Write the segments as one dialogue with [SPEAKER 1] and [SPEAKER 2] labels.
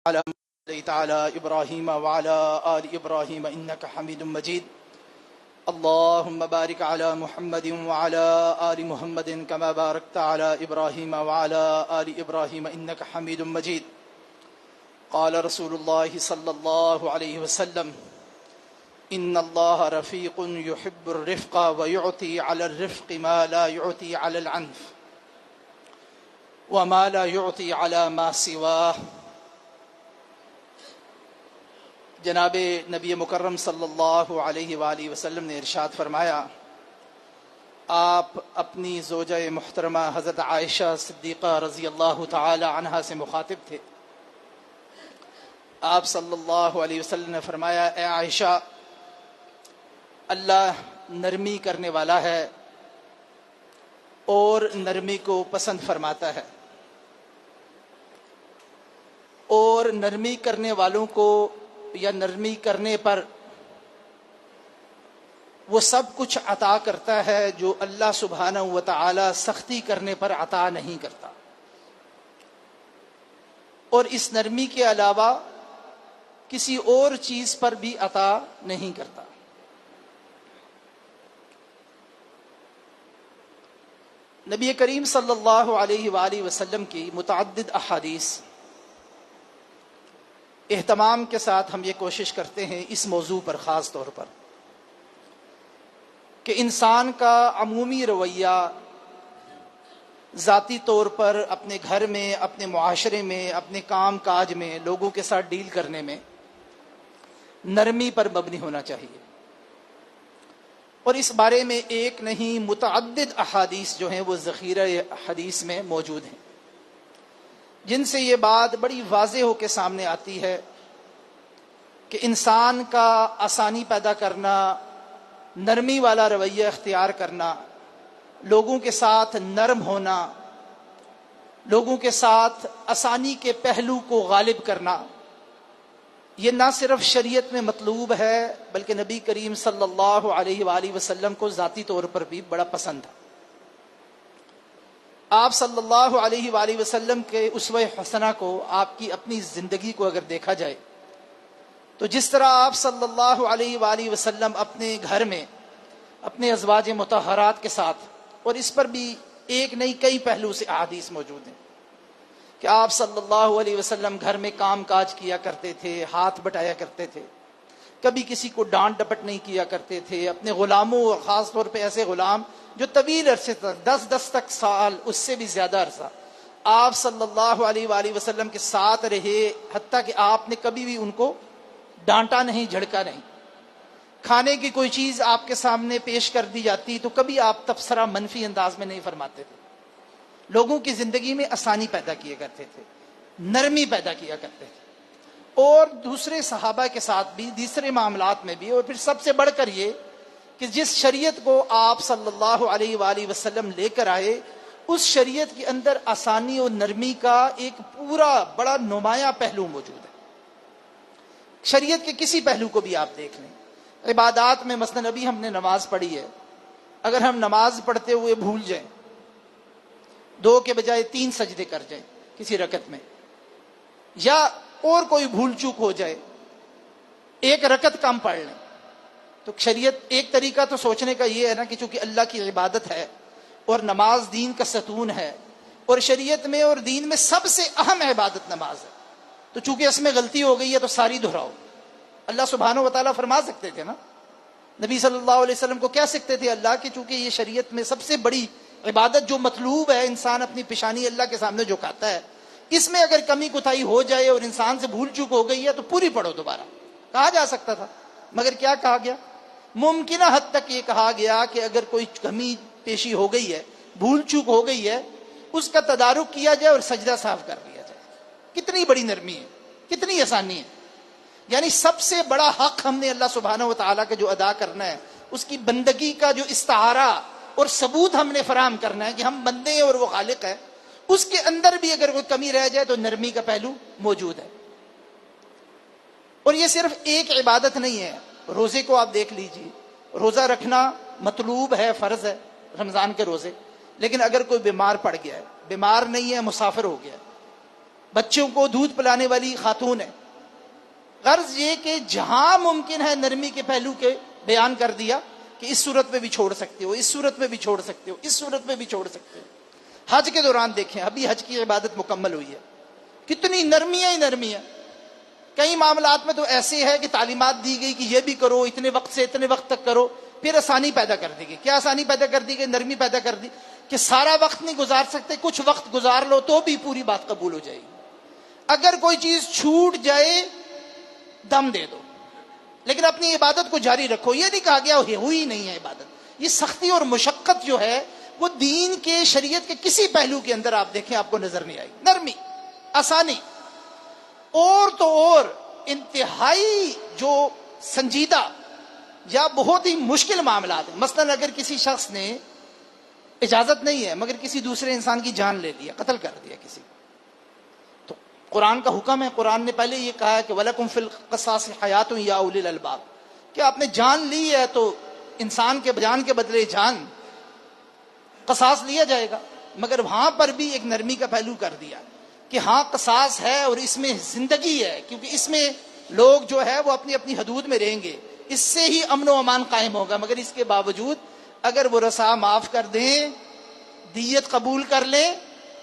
[SPEAKER 1] على تعالى إبراهيم وعلى آل إبراهيم إنك حميد مجيد. اللهم بارك على محمد وعلى آل محمد كما باركت على إبراهيم وعلى آل إبراهيم إنك حميد مجيد. قال رسول الله صلى الله عليه وسلم: إن الله رفيق يحب الرفق ويعطي على الرفق ما لا يعطي على العنف وما لا يعطي على ما سواه. جناب نبی مکرم صلی اللہ علیہ وآلہ وسلم نے ارشاد فرمایا، آپ اپنی زوجہ محترمہ حضرت عائشہ صدیقہ رضی اللہ تعالی عنہا سے مخاطب تھے. آپ صلی اللہ علیہ وسلم نے فرمایا: اے عائشہ، اللہ نرمی کرنے والا ہے اور نرمی کو پسند فرماتا ہے، اور نرمی کرنے والوں کو یا نرمی کرنے پر وہ سب کچھ عطا کرتا ہے جو اللہ سبحانہ و تعالی سختی کرنے پر عطا نہیں کرتا، اور اس نرمی کے علاوہ کسی اور چیز پر بھی عطا نہیں کرتا. نبی کریم صلی اللہ علیہ وآلہ وسلم کی متعدد احادیث، اہتمام کے ساتھ ہم یہ کوشش کرتے ہیں اس موضوع پر خاص طور پر کہ انسان کا عمومی رویہ ذاتی طور پر اپنے گھر میں، اپنے معاشرے میں، اپنے کام کاج میں، لوگوں کے ساتھ ڈیل کرنے میں نرمی پر مبنی ہونا چاہیے. اور اس بارے میں ایک نہیں متعدد احادیث جو ہیں وہ ذخیرہ حدیث میں موجود ہیں، جن سے یہ بات بڑی واضح ہو کے سامنے آتی ہے کہ انسان کا آسانی پیدا کرنا، نرمی والا رویہ اختیار کرنا، لوگوں کے ساتھ نرم ہونا، لوگوں کے ساتھ آسانی کے پہلو کو غالب کرنا، یہ نہ صرف شریعت میں مطلوب ہے بلکہ نبی کریم صلی اللہ علیہ وآلہ وسلم کو ذاتی طور پر بھی بڑا پسند ہے. آپ صلی اللہ علیہ وآلہ وسلم کے اسوہ حسنہ کو، آپ کی اپنی زندگی کو اگر دیکھا جائے تو جس طرح آپ صلی اللہ علیہ وآلہ وسلم اپنے گھر میں اپنے ازواج مطہرات کے ساتھ، اور اس پر بھی ایک نہیں کئی پہلو سے احادیث موجود ہیں کہ آپ صلی اللہ علیہ وسلم گھر میں کام کاج کیا کرتے تھے، ہاتھ بٹایا کرتے تھے، کبھی کسی کو ڈانٹ ڈپٹ نہیں کیا کرتے تھے. اپنے غلاموں، اور خاص طور پہ ایسے غلام جو طویل عرصے تک 10 تک سال، اس سے بھی زیادہ عرصہ آپ صلی اللہ علیہ وآلہ وسلم کے ساتھ رہے، حتیٰ کہ آپ نے کبھی بھی ان کو ڈانٹا نہیں، جھڑکا نہیں. کھانے کی کوئی چیز آپ کے سامنے پیش کر دی جاتی تو کبھی آپ تبصرہ منفی انداز میں نہیں فرماتے تھے. لوگوں کی زندگی میں آسانی پیدا کیا کرتے تھے، نرمی پیدا کیا کرتے تھے، اور دوسرے صحابہ کے ساتھ بھی، دوسرے معاملات میں بھی. اور پھر سب سے بڑھ کر یہ کہ جس شریعت کو آپ صلی اللہ علیہ وآلہ وسلم لے کر آئے، اس شریعت کے اندر آسانی اور نرمی کا ایک پورا بڑا نمایاں پہلو موجود ہے. شریعت کے کسی پہلو کو بھی آپ دیکھ لیں. عبادات میں مثلا ابھی ہم نے نماز پڑھی ہے، اگر ہم نماز پڑھتے ہوئے بھول جائیں، 2 کے بجائے 3 سجدے کر جائیں کسی رکعت میں، یا اور کوئی بھول چوک ہو جائے، 1 رکعت کم پڑھ لیں، تو شریعت ایک طریقہ تو سوچنے کا یہ ہے نا کہ چونکہ اللہ کی عبادت ہے اور نماز دین کا ستون ہے، اور شریعت میں اور دین میں سب سے اہم عبادت نماز ہے، تو چونکہ اس میں غلطی ہو گئی ہے تو ساری دہراؤ. اللہ سبحانہ و تعالیٰ فرما سکتے تھے نا، نبی صلی اللہ علیہ وسلم کو کہہ سکتے تھے اللہ کہ چونکہ یہ شریعت میں سب سے بڑی عبادت جو مطلوب ہے، انسان اپنی پیشانی اللہ کے سامنے جھکاتا ہے، اس میں اگر کمی کوتاہی ہو جائے اور انسان سے بھول چوک ہو گئی ہے تو پوری پڑھو دوبارہ. کہا جا سکتا تھا، مگر کیا کہا گیا؟ ممکنہ حد تک یہ کہا گیا کہ اگر کوئی کمی پیشی ہو گئی ہے، بھول چوک ہو گئی ہے، اس کا تدارک کیا جائے اور سجدہ صاف کر لیا جائے. کتنی بڑی نرمی ہے، کتنی آسانی ہے. یعنی سب سے بڑا حق ہم نے اللہ سبحانہ و تعالیٰ کا جو ادا کرنا ہے، اس کی بندگی کا جو استعارہ اور ثبوت ہم نے فراہم کرنا ہے کہ ہم بندے ہیں اور وہ خالق ہے، اس کے اندر بھی اگر کوئی کمی رہ جائے تو نرمی کا پہلو موجود ہے. اور یہ صرف ایک عبادت نہیں ہے. روزے کو آپ دیکھ لیجئے، روزہ رکھنا مطلوب ہے، فرض ہے رمضان کے روزے، لیکن اگر کوئی بیمار پڑ گیا ہے، بیمار نہیں ہے، مسافر ہو گیا ہے، بچوں کو دودھ پلانے والی خاتون ہے. غرض یہ کہ جہاں ممکن ہے نرمی کے پہلو کے بیان کر دیا کہ اس صورت میں بھی چھوڑ سکتے ہو، اس صورت میں بھی چھوڑ سکتے ہو، اس صورت میں بھی چھوڑ سکتے ہو. حج کے دوران دیکھیں، ابھی حج کی عبادت مکمل ہوئی ہے، کتنی نرمیاں ہی نرمیاں. کئی معاملات میں تو ایسے ہے کہ تعلیمات دی گئی کہ یہ بھی کرو، اتنے وقت سے اتنے وقت تک کرو، پھر آسانی پیدا کر دی گئی. کیا آسانی پیدا کر دی گئی؟ نرمی پیدا کر دی کہ سارا وقت نہیں گزار سکتے، کچھ وقت گزار لو تو بھی پوری بات قبول ہو جائے گی. اگر کوئی چیز چھوٹ جائے دم دے دو، لیکن اپنی عبادت کو جاری رکھو. یہ نہیں کہا گیا ہوئی نہیں ہے عبادت. یہ سختی اور مشقت جو ہے وہ دین کے، شریعت کے کسی پہلو کے اندر آپ دیکھیں آپ کو نظر نہیں آئی. نرمی، آسانی. اور تو اور انتہائی جو سنجیدہ یا بہت ہی مشکل معاملات ہیں. مثلا اگر کسی شخص نے اجازت نہیں ہے مگر کسی دوسرے انسان کی جان لے لیا، قتل کر دیا کسی کو، تو قرآن کا حکم ہے. قرآن نے پہلے یہ کہا ہے کہ وَلَكُمْ فِي الْقِصَاصِ حَيَاةٌ يَا أُولِي الْأَلْبَابِ، کہ آپ نے جان لی ہے تو انسان کے جان کے بدلے جان، قصاص لیا جائے گا. مگر وہاں پر بھی ایک نرمی کا پہلو کر دیا کہ ہاں قصاص ہے اور اس میں زندگی ہے، کیونکہ اس میں لوگ جو ہے وہ اپنی اپنی حدود میں رہیں گے، اس سے ہی امن و امان قائم ہوگا. مگر اس کے باوجود اگر وہ رسا معاف کر دیں، دیت قبول کر لیں.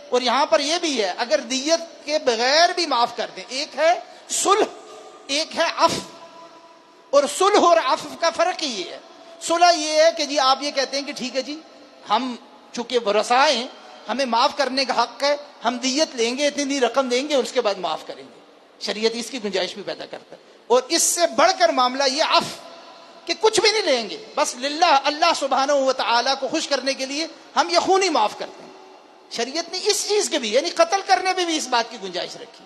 [SPEAKER 1] اور یہاں پر یہ بھی ہے اگر دیت کے بغیر بھی معاف کر دیں. ایک ہے صلح، ایک ہے عفو. اور صلح اور عفو کا فرق ہی یہ ہے. صلح یہ ہے کہ جی آپ یہ کہتے ہیں کہ ٹھیک ہے جی ہم چونکہ ورثاء ہیں ہمیں معاف کرنے کا حق ہے، ہم دیت لیں گے، اتنی رقم دیں گے اور اس کے بعد معاف کریں گے. شریعت اس کی گنجائش بھی پیدا کرتا ہے. اور اس سے بڑھ کر معاملہ یہ عفو کہ کچھ بھی نہیں لیں گے، بس للہ، اللہ سبحانہ و تعالیٰ کو خوش کرنے کے لیے ہم یہ خونی معاف کرتے ہیں. شریعت نے اس چیز کے بھی، یعنی قتل کرنے میں بھی اس بات کی گنجائش رکھی.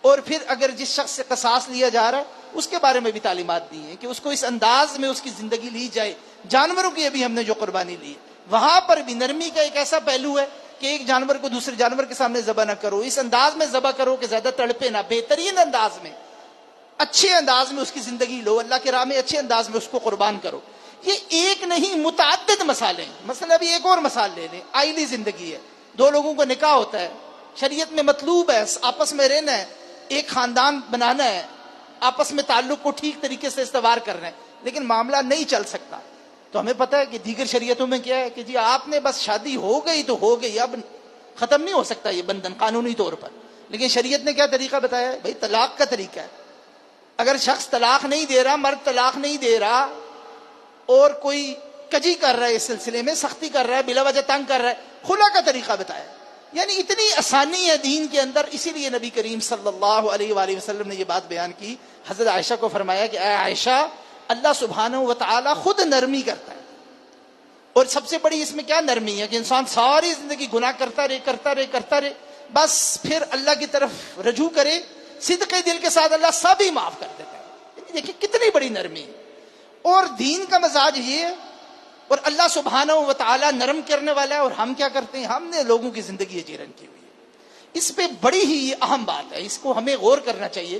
[SPEAKER 1] اور پھر اگر جس شخص سے قصاص لیا جا رہا ہے اس کے بارے میں بھی تعلیمات دی ہیں کہ اس کو اس انداز میں اس کی زندگی لی جائے. جانوروں کی ابھی ہم نے جو قربانی لی ہے وہاں پر بھی نرمی کا ایک ایسا پہلو ہے کہ ایک جانور کو دوسرے جانور کے سامنے ذبح نہ کرو، اس انداز میں ذبح کرو کہ زیادہ تڑپے نہ، بہترین انداز میں، اچھے انداز میں اس کی زندگی لو، اللہ کے راہ میں اچھے انداز میں اس کو قربان کرو. یہ ایک نہیں متعدد مسائل ہیں. مثلا ابھی ایک اور مثال لے لیں، آئلی زندگی ہے، دو لوگوں کو نکاح ہوتا ہے، شریعت میں مطلوب ہے آپس میں رہنا ہے، ایک خاندان بنانا ہے، آپس میں تعلق کو ٹھیک طریقے سے استوار کرنا ہے، لیکن معاملہ نہیں چل سکتا. تو ہمیں پتہ ہے کہ دیگر شریعتوں میں کیا ہے کہ جی آپ نے بس شادی ہو گئی تو ہو گئی، اب ختم نہیں ہو سکتا یہ بندھن قانونی طور پر. لیکن شریعت نے کیا طریقہ بتایا ہے؟ بھائی طلاق کا طریقہ ہے. اگر شخص طلاق نہیں دے رہا، مرد طلاق نہیں دے رہا اور کوئی کجی کر رہا ہے، اس سلسلے میں سختی کر رہا ہے، بلا وجہ تنگ کر رہا ہے، خلا کا طریقہ بتایا. یعنی اتنی آسانی ہے دین کے اندر. اسی لیے نبی کریم صلی اللہ علیہ وآلہ وسلم نے یہ بات بیان کی. حضرت عائشہ کو فرمایا کہ اے عائشہ، اللہ سبحانہ و تعالی خود نرمی کرتا ہے. اور سب سے بڑی اس میں کیا نرمی ہے کہ انسان ساری زندگی گناہ کرتا رہے، بس پھر اللہ کی طرف رجوع کرے صدق دل کے ساتھ، اللہ سب ہی معاف کر دیتا ہے. دیکھیں کتنی بڑی نرمی ہے. اور دین کا مزاج یہ ہے. اور اللہ سبحانہ و تعالی نرم کرنے والا ہے، اور ہم کیا کرتے ہیں؟ ہم نے لوگوں کی زندگی جیرن کی ہوئی ہے. اس پہ بڑی ہی اہم بات ہے، اس کو ہمیں غور کرنا چاہیے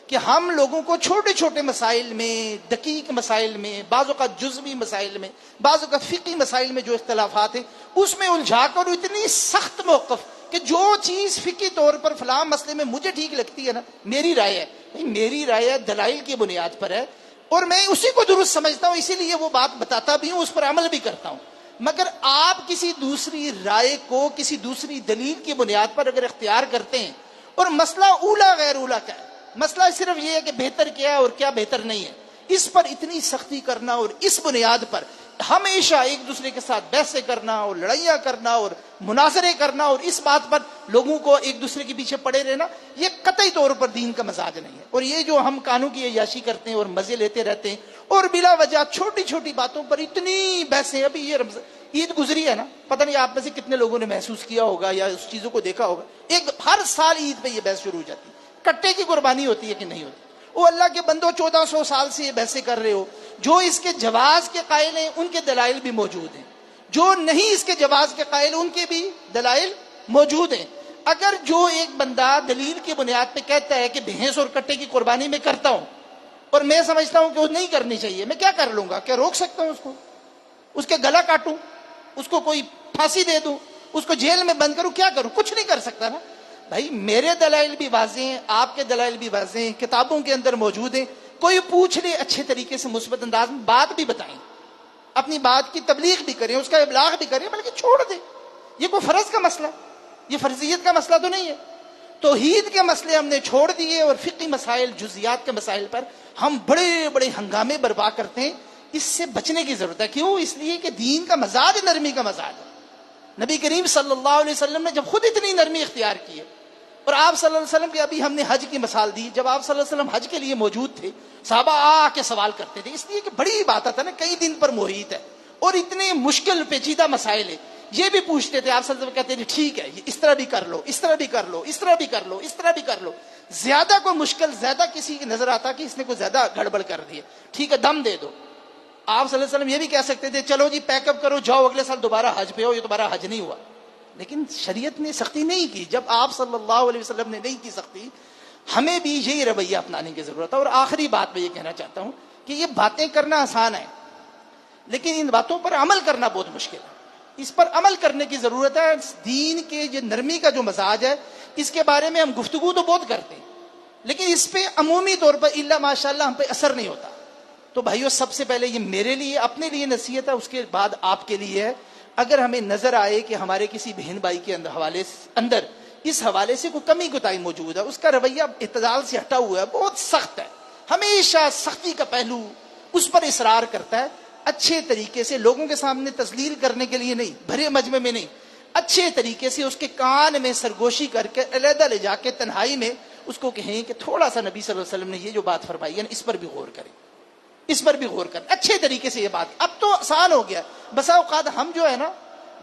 [SPEAKER 1] کہ ہم لوگوں کو چھوٹے چھوٹے مسائل میں، دقیق مسائل میں، بعض اوقات جزوی مسائل میں، بعض اوقات فقہی مسائل میں جو اختلافات ہیں اس میں الجھا کر اتنی سخت موقف کہ جو چیز فقہی طور پر فلاں مسئلے میں مجھے ٹھیک لگتی ہے نا، میری رائے ہے، میری رائے ہے دلائل کی بنیاد پر ہے اور میں اسی کو درست سمجھتا ہوں، اسی لیے وہ بات بتاتا بھی ہوں، اس پر عمل بھی کرتا ہوں. مگر آپ کسی دوسری رائے کو کسی دوسری دلیل کی بنیاد پر اگر اختیار کرتے ہیں، اور مسئلہ اولا غیر اولا کا ہے، مسئلہ صرف یہ ہے کہ بہتر کیا ہے اور کیا بہتر نہیں ہے، اس پر اتنی سختی کرنا اور اس بنیاد پر ہمیشہ ایک دوسرے کے ساتھ بحثیں کرنا اور لڑائیاں کرنا اور مناظرے کرنا اور اس بات پر لوگوں کو ایک دوسرے کے پیچھے پڑے رہنا، یہ قطعی طور پر دین کا مزاج نہیں ہے. اور یہ جو ہم قانون کی عیاشی کرتے ہیں اور مزے لیتے رہتے ہیں اور بلا وجہ چھوٹی چھوٹی باتوں پر اتنی بحثیں. ابھی یہ عید گزری ہے نا، پتہ نہیں آپ میں سے کتنے لوگوں نے محسوس کیا ہوگا یا اس چیزوں کو دیکھا ہوگا، ایک ہر سال عید پہ یہ بحث شروع ہو جاتی ہے، کٹے کی قربانی ہوتی ہے کہ نہیں ہوتی. وہ اللہ کے بندوں 1400 سال سے یہ بحثیں کر رہے ہو. جو اس کے جواز کے قائل ہیں ان کے دلائل بھی موجود ہیں، جو نہیں اس کے جواز کے قائل ان کے بھی دلائل موجود ہیں. اگر جو ایک بندہ دلیل کی بنیاد پہ کہتا ہے کہ بھینس اور کٹے کی قربانی میں کرتا ہوں اور میں سمجھتا ہوں کہ وہ نہیں کرنی چاہیے، میں کیا کر لوں گا؟ کیا روک سکتا ہوں اس کو؟ اس کے گلا کاٹوں، اس کو کوئی پھانسی دے دوں، اس کو جیل میں بند کروں، کیا کروں؟ کچھ نہیں کر سکتا نا. بھائی میرے دلائل بھی واضح ہیں، آپ کے دلائل بھی واضح ہیں، کتابوں کے اندر موجود ہیں، کوئی پوچھ لے اچھے طریقے سے مثبت انداز میں بات بھی بتائیں، اپنی بات کی تبلیغ بھی کریں، اس کا ابلاغ بھی کریں، بلکہ چھوڑ دیں۔ یہ کوئی فرض کا مسئلہ ہے، یہ فرضیت کا مسئلہ تو نہیں ہے۔ توحید کے مسئلے ہم نے چھوڑ دیے اور فقہی مسائل، جزیات کے مسائل پر ہم بڑے بڑے ہنگامے برپا کرتے ہیں۔ اس سے بچنے کی ضرورت ہے۔ کیوں؟ اس لیے کہ دین کا مزاج نرمی کا مزاج ہے۔ نبی کریم صلی اللہ علیہ وسلم نے جب خود اتنی نرمی اختیار کی ہے، اور آپ صلی اللہ علیہ وسلم کے، ابھی ہم نے حج کی مثال دی، جب آپ صلی اللہ علیہ وسلم حج کے لیے موجود تھے، صحابہ آ کے سوال کرتے تھے، اس لیے کہ بڑی عبادت ہے نا، کئی دن پر محیط ہے اور اتنے مشکل پیچیدہ مسائل ہے، یہ بھی پوچھتے تھے۔ آپ صلی اللہ علیہ وسلم کہتے تھے ٹھیک ہے، اس طرح بھی کر لو، اس طرح بھی کر لو، اس طرح بھی کر لو، اس طرح بھی کر لو۔ زیادہ کوئی مشکل، زیادہ کسی کی نظر آتا کہ اس نے کوئی زیادہ گڑبڑ کر دی ہے، ٹھیک ہے دم دے دو۔ آپ صلی اللہ علیہ وسلم یہ بھی کہہ سکتے تھے چلو جی پیک اپ کرو، جاؤ اگلے سال دوبارہ حج پہ ہو، یہ تمہارا حج نہیں ہوا۔ لیکن شریعت نے سختی نہیں کی۔ جب آپ صلی اللہ علیہ وسلم نے نہیں کی سختی، ہمیں بھی یہی رویہ اپنانے کی ضرورت ہے۔ اور آخری بات میں یہ کہنا چاہتا ہوں کہ یہ باتیں کرنا آسان ہے، لیکن ان باتوں پر عمل کرنا بہت مشکل ہے۔ اس پر عمل کرنے کی ضرورت ہے۔ دین کے جو نرمی کا جو مزاج ہے، اس کے بارے میں ہم گفتگو تو بہت کرتے ہیں، لیکن اس پہ عمومی طور پر الا ماشاءاللہ ہم پہ اثر نہیں ہوتا۔ تو بھائیو، سب سے پہلے یہ میرے لیے، اپنے لیے نصیحت ہے، اس کے بعد آپ کے لیے ہے۔ اگر ہمیں نظر آئے کہ ہمارے کسی بہن بھائی کے اندر اس حوالے سے کوئی کمی کوتاہی موجود ہے، اس کا رویہ اعتدال سے ہٹا ہوا ہے، بہت سخت ہے، ہمیشہ سختی کا پہلو اس پر اصرار کرتا ہے، اچھے طریقے سے لوگوں کے سامنے تذلیل کرنے کے لیے نہیں، بھرے مجمع میں نہیں، اچھے طریقے سے اس کے کان میں سرگوشی کر کے علیحدہ لے جا کے تنہائی میں اس کو کہیں کہ تھوڑا سا نبی صلی اللہ علیہ وسلم نے یہ جو بات فرمائی ہے نا، اس پر بھی غور کریں، اس پر بھی غور کریں، اچھے طریقے سے یہ بات۔ اب تو آسان ہو گیا، بسا اوقات ہم جو ہے نا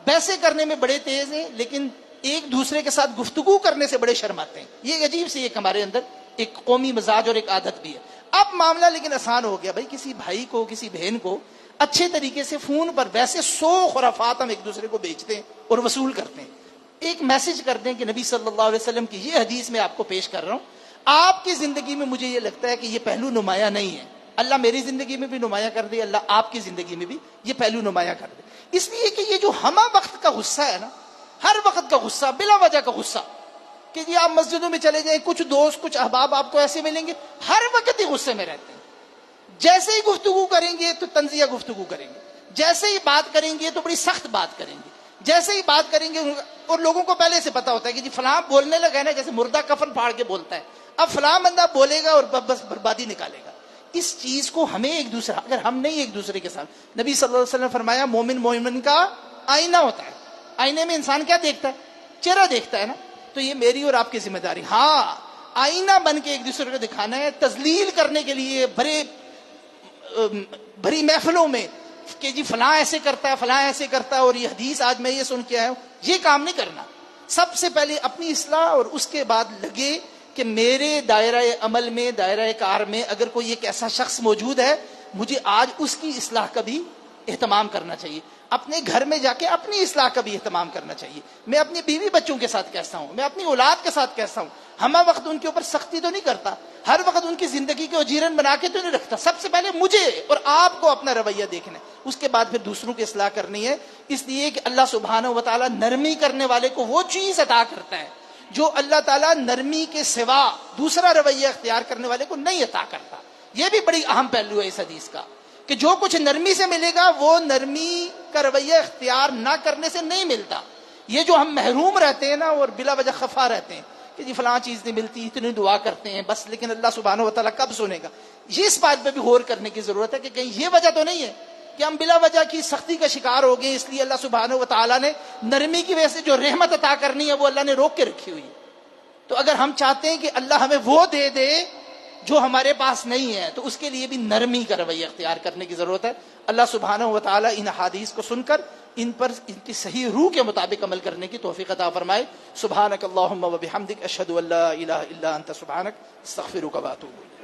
[SPEAKER 1] بحثیں کرنے میں بڑے تیز ہیں، لیکن ایک دوسرے کے ساتھ گفتگو کرنے سے بڑے شرماتے ہیں۔ یہ عجیب سی ایک ہمارے اندر ایک قومی مزاج اور ایک عادت بھی ہے۔ اب معاملہ لیکن آسان ہو گیا بھائی، کسی بھائی کو، کسی بہن کو اچھے طریقے سے فون پر ویسے 100 خرافات ہم ایک دوسرے کو بیچتے ہیں اور وصول کرتے ہیں، ایک میسج کر دیں کہ نبی صلی اللہ علیہ وسلم کی یہ حدیث میں آپ کو پیش کر رہا ہوں، آپ کی زندگی میں مجھے یہ لگتا ہے کہ یہ پہلو نمایاں نہیں ہے، اللہ میری زندگی میں بھی نمایاں کر دے، اللہ آپ کی زندگی میں بھی یہ پہلو نمایاں کر دے۔ اس لیے کہ یہ جو ہمہ وقت کا غصہ ہے نا، ہر وقت کا غصہ، بلا وجہ کا غصہ، کہ جی آپ مسجدوں میں چلے جائیں، کچھ دوست، کچھ احباب آپ کو ایسے ملیں گے ہر وقت ہی غصے میں رہتے ہیں، جیسے ہی گفتگو کریں گے تو تنزیہ گفتگو کریں گے، جیسے ہی بات کریں گے تو بڑی سخت بات کریں گے، جیسے ہی بات کریں گے، اور لوگوں کو پہلے سے پتا ہوتا ہے کہ جی فلاں بولنے لگا ہے نا، جیسے مردہ کفن پھاڑ کے بولتا ہے، اب فلاں بندہ بولے گا اور بس بربادی نکالے گا۔ اس چیز کو ہمیں ایک دوسرا، اگر ہم نہیں ایک دوسرے کے ساتھ، نبی صلی اللہ علیہ وسلم نے فرمایا مومن مومن کا آئینہ ہوتا ہے، آئینے میں انسان کیا دیکھتا ہے؟ چہرہ دیکھتا ہے نا، تو یہ میری اور آپ کی ذمہ داری، ہاں آئینہ بن کے ایک دوسرے کو دکھانا ہے، تذلیل کرنے کے لیے بھری محفلوں میں کہ جی فلاں ایسے کرتا ہے، فلاں ایسے کرتا ہے، اور یہ حدیث آج میں یہ سن کے آیا ہوں، یہ کام نہیں کرنا۔ سب سے پہلے اپنی اصلاح، اور اس کے بعد لگے کہ میرے دائرہ عمل میں، دائرہ کار میں اگر کوئی ایک ایسا شخص موجود ہے، مجھے آج اس کی اصلاح کا بھی اہتمام کرنا چاہیے، اپنے گھر میں جا کے اپنی اصلاح کا بھی اہتمام کرنا چاہیے۔ میں اپنی بیوی بچوں کے ساتھ کیسا ہوں، میں اپنی اولاد کے ساتھ کیسا ہوں، ہمہ وقت ان کے اوپر سختی تو نہیں کرتا، ہر وقت ان کی زندگی کو اجیرن بنا کے تو نہیں رکھتا۔ سب سے پہلے مجھے اور آپ کو اپنا رویہ دیکھنا ہے، اس کے بعد پھر دوسروں کی اصلاح کرنی ہے۔ اس لیے کہ اللہ سبحانہ و تعالیٰ نرمی کرنے والے کو وہ چیز عطا کرتا ہے جو اللہ تعالیٰ نرمی کے سوا دوسرا رویہ اختیار کرنے والے کو نہیں عطا کرتا۔ یہ بھی بڑی اہم پہلو ہے اس حدیث کا، کہ جو کچھ نرمی سے ملے گا وہ نرمی کا رویہ اختیار نہ کرنے سے نہیں ملتا۔ یہ جو ہم محروم رہتے ہیں نا اور بلا وجہ خفا رہتے ہیں کہ جی فلاں چیز نہیں ملتی، اتنی دعا کرتے ہیں بس، لیکن اللہ سبحانہ و تعالیٰ کب سنے گا؟ یہ اس بات پہ بھی غور کرنے کی ضرورت ہے کہ کہیں یہ وجہ تو نہیں ہے کہ ہم بلا وجہ کی سختی کا شکار ہو گئے، اس لیے اللہ سبحانہ و تعالیٰ نے نرمی کی وجہ سے جو رحمت عطا کرنی ہے وہ اللہ نے روک کے رکھی ہوئی ہے۔ تو اگر ہم چاہتے ہیں کہ اللہ ہمیں وہ دے دے جو ہمارے پاس نہیں ہے، تو اس کے لیے بھی نرمی کا رویہ اختیار کرنے کی ضرورت ہے۔ اللہ سبحانہ و تعالیٰ ان احادیث کو سن کر ان پر ان کی صحیح روح کے مطابق عمل کرنے کی توفیق عطا فرمائے۔ سبحانک اللہم و بحمدک، اشہد ان لا الہ الا انت، سبحانک، استغفرک و اتوب الیک۔